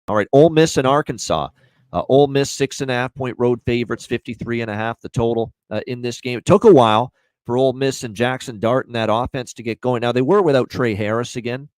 All right, Ole Miss and Arkansas. Ole Miss 6.5-point road favorites, 53.5 the total in this game. It took a while for Ole Miss and Jackson Dart and that offense to get going. Now, they were without Trey Harris again,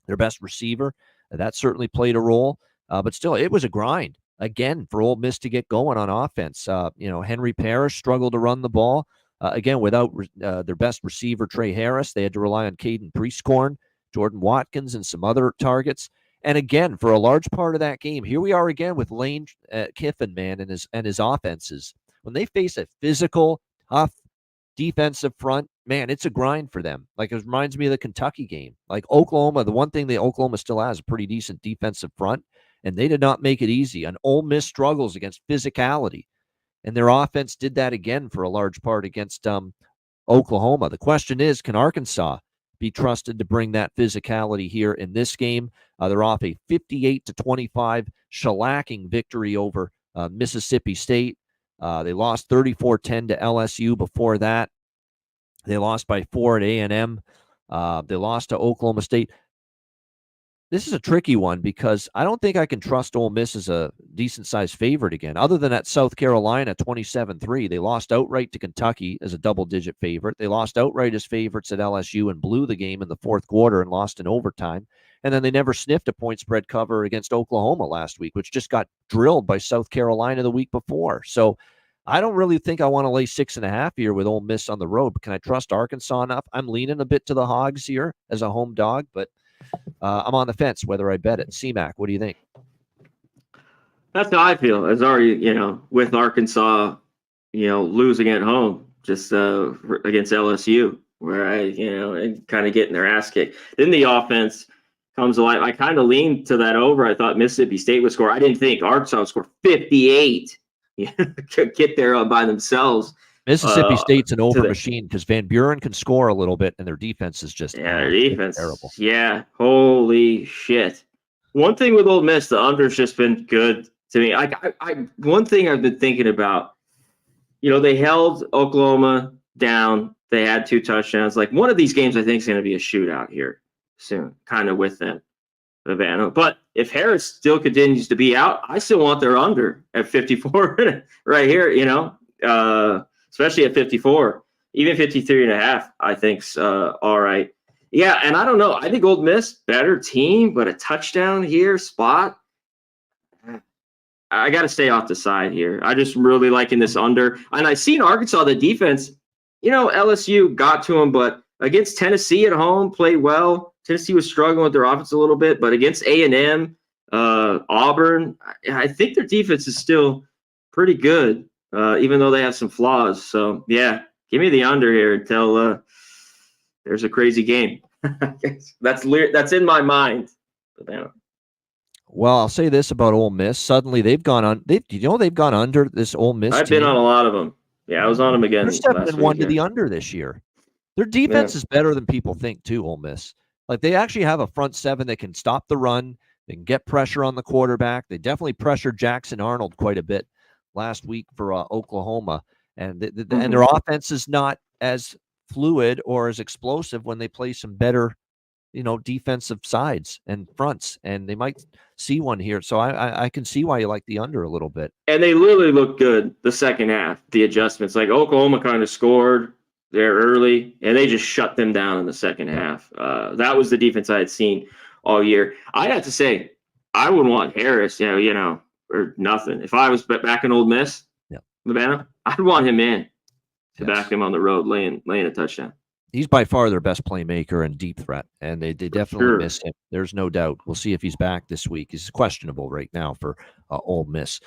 their best receiver. That certainly played a role. But still, it was a grind, again, for Ole Miss to get going on offense. Henry Parrish struggled to run the ball. Again, without their best receiver, Trey Harris, they had to rely on Caden Priestcorn, Jordan Watkins, and some other targets. And again, for a large part of that game, here we are again with Lane Kiffin, man, and his offenses. When they face a physical, tough defensive front, man, it's a grind for them. Like, it reminds me of the Kentucky game. Like Oklahoma, the one thing that Oklahoma still has a pretty decent defensive front, and they did not make it easy. And Ole Miss struggles against physicality, and their offense did that again for a large part against Oklahoma. The question is, can Arkansas be trusted to bring that physicality here in this game? They're off a 58-25 shellacking victory over Mississippi State. They lost 34-10 to LSU before that. They lost by 4 at A&M. They lost to Oklahoma State. This is a tricky one because I don't think I can trust Ole Miss as a decent-sized favorite again. Other than at South Carolina 27-3, they lost outright to Kentucky as a double-digit favorite. They lost outright as favorites at LSU and blew the game in the fourth quarter and lost in overtime. And then they never sniffed a point spread cover against Oklahoma last week, which just got drilled by South Carolina the week before. So I don't really think I want to lay 6.5 here with Ole Miss on the road. But can I trust Arkansas enough? I'm leaning a bit to the Hogs here as a home dog, but I'm on the fence whether I bet it. C-Mac, what do you think? That's how I feel. As already, with Arkansas, losing at home just against LSU, where and kind of getting their ass kicked. Then the offense comes alive. I kind of leaned to that over. I thought Mississippi State would score. I didn't think Arkansas would score 58. Get there by themselves. Mississippi State's an over machine because Van Buren can score a little bit, and their defense is just their defense terrible. Yeah, holy shit. One thing with Ole Miss, the under's just been good to me. One thing I've been thinking about, they held Oklahoma down. They had 2 touchdowns. Like, one of these games, I think, is going to be a shootout here soon, kind of with them, Havana. But if Harris still continues to be out, I still want their under at 54 right here, especially at 54, even 53.5, I think's all right. Yeah, and I don't know. I think Ole Miss, better team, but a touchdown here, spot. I got to stay off the side here. I just really liking this under. And I seen Arkansas, the defense, LSU got to them, but against Tennessee at home, played well. Tennessee was struggling with their offense a little bit, but against A&M, Auburn, I think their defense is still pretty good. Even though they have some flaws. So, yeah, give me the under here until there's a crazy game. That's in my mind. Well, I'll say this about Ole Miss. Suddenly they've gone on. They've gone under this Ole Miss I've team. been on a lot of them. Yeah, I was on them again. They're 7-1 to the under this year. Their defense is better than people think too, Ole Miss. Like, they actually have a front seven that can stop the run. They can get pressure on the quarterback. They definitely pressured Jackson Arnold quite a bit last week for Oklahoma, and and their offense is not as fluid or as explosive when they play some better, defensive sides and fronts, and they might see one here. So I can see why you like the under a little bit. And they literally looked good the second half. The adjustments, like Oklahoma kind of scored there early, and they just shut them down in the second half. That was the defense I had seen all year. I'd have to say I would want Harris, or nothing. If I was back in Ole Miss, Havana, I'd want him in to back him on the road, laying a touchdown. He's by far their best playmaker and deep threat, and they definitely missed him. There's no doubt. We'll see if he's back this week. He's questionable right now for Ole Miss.